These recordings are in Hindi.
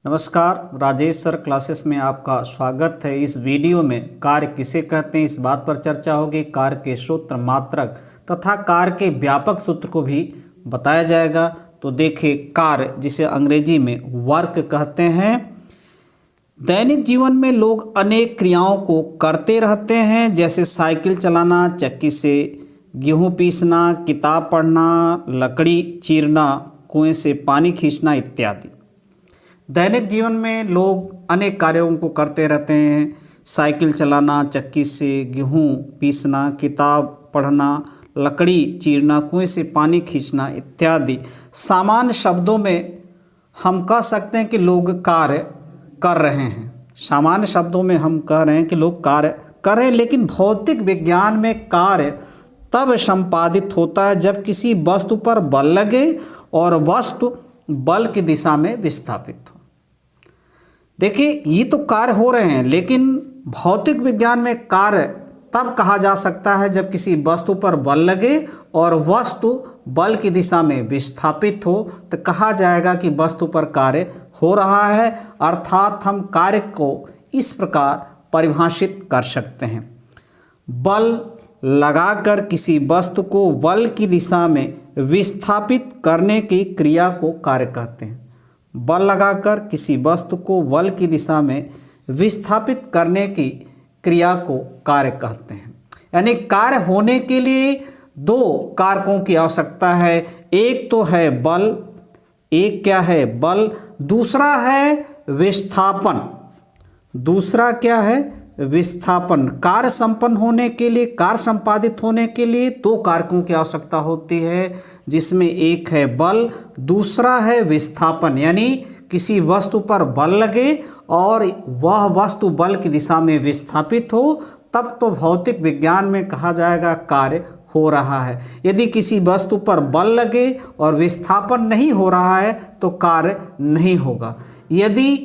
नमस्कार, राजेश सर क्लासेस में आपका स्वागत है। इस वीडियो में कार्य किसे कहते हैं इस बात पर चर्चा होगी। कार्य के सूत्र, मात्रक तथा कार्य के व्यापक सूत्र को भी बताया जाएगा। तो देखिए, कार्य जिसे अंग्रेजी में वर्क कहते हैं। दैनिक जीवन में लोग अनेक क्रियाओं को करते रहते हैं, जैसे साइकिल चलाना, चक्की से गेहूँ पीसना, किताब पढ़ना, लकड़ी चीरना, कुएं से पानी खींचना इत्यादि। दैनिक जीवन में लोग अनेक कार्यों को करते रहते हैं। साइकिल चलाना, चक्की से गेहूँ पीसना, किताब पढ़ना, लकड़ी चीरना, कुएं से पानी खींचना इत्यादि। सामान्य शब्दों में हम कह सकते हैं कि लोग कार्य कर रहे हैं। सामान्य शब्दों में हम कह रहे हैं कि लोग कार्य कर रहे हैं, लेकिन भौतिक विज्ञान में कार्य तब संपादित होता है जब किसी वस्तु पर बल लगे और वस्तु बल की दिशा में विस्थापित हो। देखिए, ये तो कार्य हो रहे हैं, लेकिन भौतिक विज्ञान में कार्य तब कहा जा सकता है जब किसी वस्तु पर बल लगे और वस्तु बल की दिशा में विस्थापित हो, तो कहा जाएगा कि वस्तु पर कार्य हो रहा है। अर्थात हम कार्य को इस प्रकार परिभाषित कर सकते हैं: बल लगाकर किसी वस्तु को बल की दिशा में विस्थापित करने की क्रिया को कार्य कहते हैं। बल लगाकर किसी वस्तु को बल की दिशा में विस्थापित करने की क्रिया को कार्य कहते हैं। यानी कार्य होने के लिए दो कारकों की आवश्यकता है। एक तो है बल, एक क्या है? बल। दूसरा है विस्थापन। दूसरा क्या है? विस्थापन। कार्य संपन्न होने के लिए, कार्य संपादित होने के लिए दो कारकों की आवश्यकता होती है, जिसमें एक है बल, दूसरा है विस्थापन। यानी किसी वस्तु पर बल लगे और वह वस्तु बल की दिशा में विस्थापित हो, तब तो भौतिक विज्ञान में कहा जाएगा कार्य हो रहा है। यदि किसी वस्तु पर बल लगे और विस्थापन नहीं हो रहा है तो कार्य नहीं होगा। यदि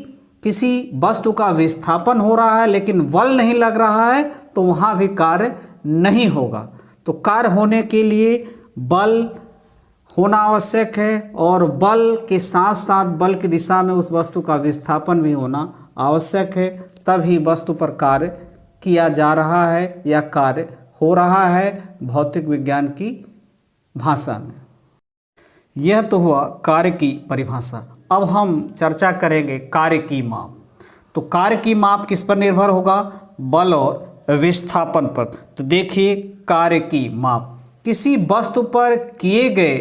किसी वस्तु का विस्थापन हो रहा है लेकिन बल नहीं लग रहा है तो वहाँ भी कार्य नहीं होगा। तो कार्य होने के लिए बल होना आवश्यक है और बल के साथ साथ बल की दिशा में उस वस्तु का विस्थापन भी होना आवश्यक है। तभी वस्तु पर कार्य किया जा रहा है या कार्य हो रहा है भौतिक विज्ञान की भाषा में। यह तो हुआ कार्य की परिभाषा। अब हम चर्चा करेंगे कार्य की माप। तो कार्य की माप किस पर निर्भर होगा? बल और विस्थापन पर। तो देखिए, कार्य की माप किसी वस्तु पर किए गए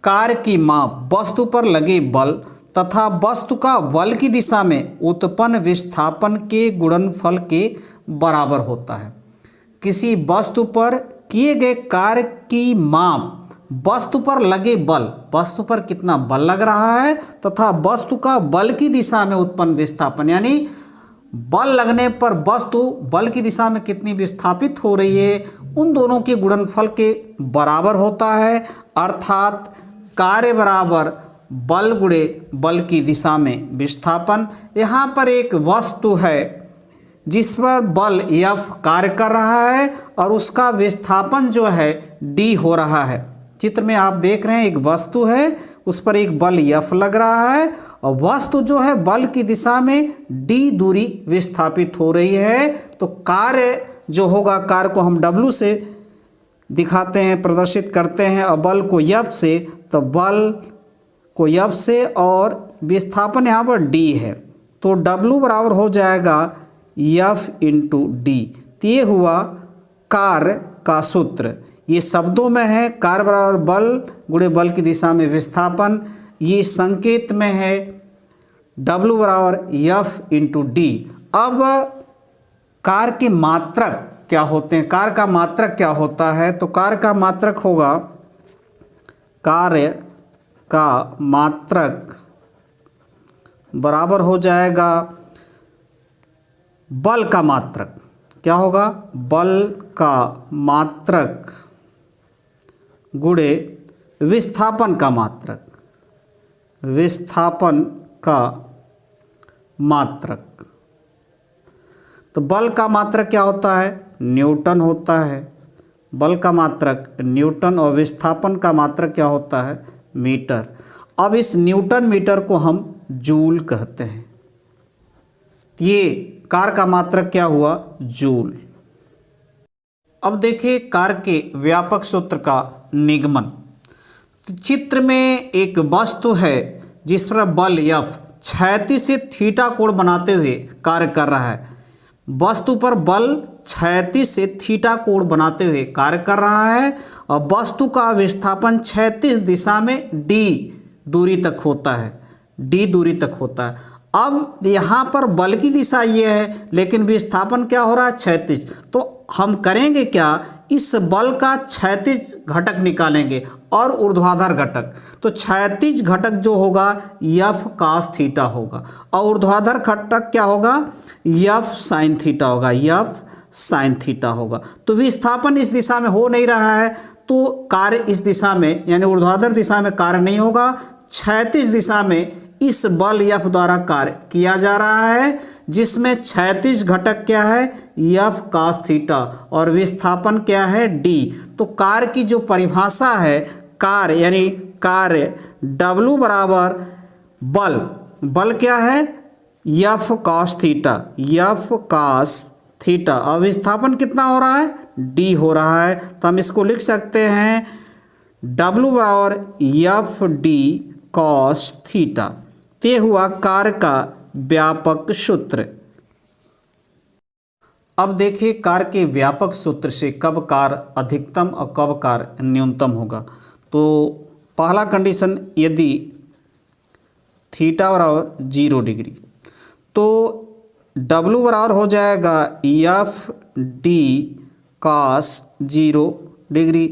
कार्य की माप वस्तु पर लगे बल तथा वस्तु का बल की दिशा में उत्पन्न विस्थापन के गुणनफल के बराबर होता है। किसी वस्तु पर किए गए कार्य की माप वस्तु पर लगे बल, वस्तु पर कितना बल लग रहा है, तथा वस्तु का बल की दिशा में उत्पन्न विस्थापन, यानी बल लगने पर वस्तु बल की दिशा में कितनी विस्थापित हो रही है, उन दोनों के गुणनफल के बराबर होता है। अर्थात कार्य बराबर बल गुणे बल की दिशा में विस्थापन। यहाँ पर एक वस्तु है जिस पर बल F कार्य कर रहा है और उसका विस्थापन जो है D हो रहा है। चित्र में आप देख रहे हैं एक वस्तु है, उस पर एक बल F लग रहा है और वस्तु जो है बल की दिशा में D दूरी विस्थापित हो रही है। तो कार्य जो होगा, कार्य को हम W से दिखाते हैं, प्रदर्शित करते हैं, और बल को F से, तो बल को F से और विस्थापन यहाँ पर D है। तो W बराबर हो जाएगा F इंटू D। तो ये हुआ कार्य का सूत्र। ये शब्दों में है, कार्य बराबर बल गुणे बल की दिशा में विस्थापन। ये संकेत में है W बराबर F इंटू D। अब कार्य के मात्रक क्या होते हैं? कार्य का मात्रक क्या होता है? तो कार्य का मात्रक होगा, कार्य का मात्रक बराबर हो जाएगा बल का मात्रक। क्या होगा? बल का मात्रक गुणे विस्थापन का मात्रक। विस्थापन का मात्रक। तो बल का मात्रक क्या होता है? न्यूटन होता है। बल का मात्रक न्यूटन और विस्थापन का मात्रक क्या होता है? मीटर। अब इस न्यूटन मीटर को हम जूल कहते हैं। ये कार्य का मात्रक क्या हुआ? जूल। अब देखिए कार्य के व्यापक सूत्र का निगमन। तो चित्र में एक वस्तु है जिस पर बल F क्षैतिज से थीटा कोण बनाते हुए कार्य कर रहा है। वस्तु पर बल क्षैतिज से थीटा कोण बनाते हुए कार्य कर रहा है और वस्तु का विस्थापन क्षैतिज दिशा में d दूरी तक होता है, d दूरी तक होता है। अब यहाँ पर बल की दिशा ये है लेकिन विस्थापन क्या हो रहा है? क्षैतिज। तो हम करेंगे क्या? इस बल का क्षैतिज घटक निकालेंगे और ऊर्ध्वाधर घटक। तो क्षैतिज घटक जो होगा F cos थीटा होगा और ऊर्ध्वाधर घटक क्या होगा? F sin थीटा होगा, F sin थीटा होगा। तो विस्थापन इस दिशा में हो नहीं रहा है तो कार्य इस दिशा में यानी ऊर्ध्वाधर दिशा में कार्य नहीं होगा, क्षैतिज दिशा में इस बल F द्वारा कार्य किया जा रहा है जिसमें क्षैतिज घटक क्या है? F cos थीटा और विस्थापन क्या है? d। तो कार्य की जो परिभाषा है, कार्य यानी कार्य W बराबर बल क्या है? F cos theta, F cos theta और विस्थापन कितना हो रहा है? d हो रहा है। तो हम इसको लिख सकते हैं W बराबर F d cos थीटा। ते हुआ कार्य का व्यापक सूत्र। अब देखिए कार्य के व्यापक सूत्र से कब कार्य अधिकतम और कब कार्य न्यूनतम होगा। तो पहला कंडीशन, यदि थीटा बराबर 0 डिग्री तो W बराबर हो जाएगा F d cos 0 डिग्री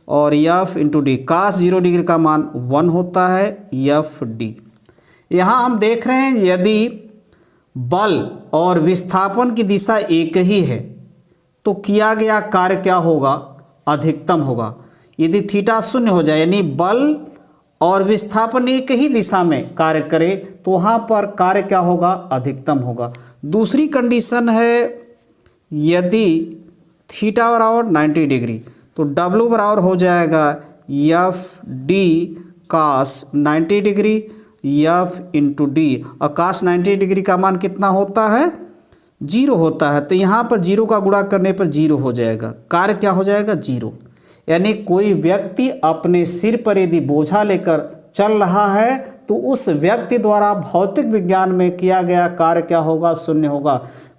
और F into D. cos 0 degree का मान 1 होता है, F d। यहाँ हम देख रहे हैं यदि बल और विस्थापन की दिशा एक ही है तो किया गया कार्य क्या होगा? अधिकतम होगा। यदि थीटा 0 हो जाए यानी बल और विस्थापन एक ही दिशा में कार्य करे तो वहाँ पर कार्य क्या होगा? अधिकतम होगा। दूसरी कंडीशन है यदि थीटा बराबर 90 डिग्री तो W बराबर हो जाएगा F d cos 90 degree F into D और cos 90 डिग्री का मान कितना होता है? 0 होता है। तो यहाँ पर 0 का गुणा करने पर 0 हो जाएगा, कार्य क्या हो जाएगा? 0। यानी कोई व्यक्ति अपने सिर पर यदि बोझा लेकर चल रहा है तो उस व्यक्ति द्वारा भौतिक विज्ञान में किया गया कार्य क्या होगा? 0 होगा,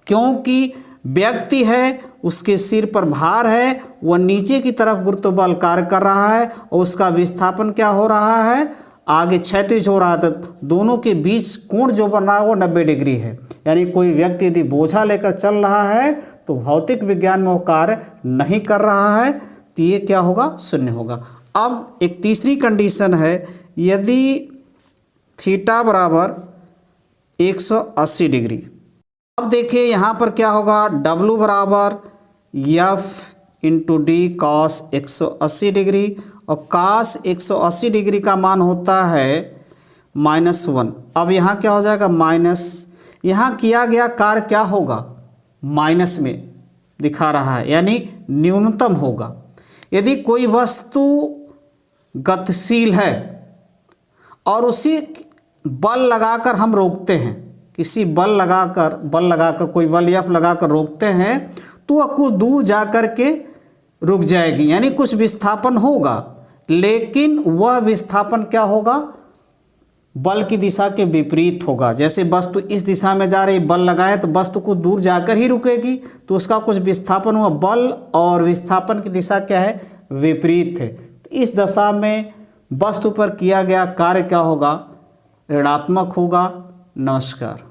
क्योंकि व्यक्ति है, उसके सिर पर भार है, वह नीचे की तरफ गुरुत्व बल कार्य कर रहा है और उसका विस्थापन क्या हो रहा है? आगे क्षैतिज हो रहा था। दोनों के बीच कोण जो बन रहा है वो 90 डिग्री है। यानी कोई व्यक्ति यदि बोझा लेकर चल रहा है तो भौतिक विज्ञान में वो कार्य नहीं कर रहा है तो ये क्या होगा? 0 होगा। अब एक तीसरी कंडीशन है, यदि थीटा बराबर 180 डिग्री। अब देखिए यहाँ पर क्या होगा? W बराबर F into D cos 180 degree और cos 180 डिग्री का मान होता है -1। अब यहाँ क्या हो जाएगा? माइनस। यहाँ किया गया कार्य क्या होगा? माइनस में दिखा रहा है यानी न्यूनतम होगा। यदि कोई वस्तु गतिशील है और उसी बल लगाकर हम रोकते हैं, किसी बल लगाकर कोई बल F लगाकर रोकते हैं तो वह कुछ दूर जा कर के रुक जाएगी, यानी कुछ विस्थापन होगा, लेकिन वह विस्थापन क्या होगा? बल की दिशा के विपरीत होगा। जैसे वस्तु इस दिशा में जा रही, बल लगाए तो वस्तु कुछ दूर जाकर ही रुकेगी, तो उसका कुछ विस्थापन हुआ। बल और विस्थापन की दिशा क्या है? विपरीत है। तो इस दशा में वस्तु पर किया गया कार्य क्या होगा? ऋणात्मक होगा। नमस्कार।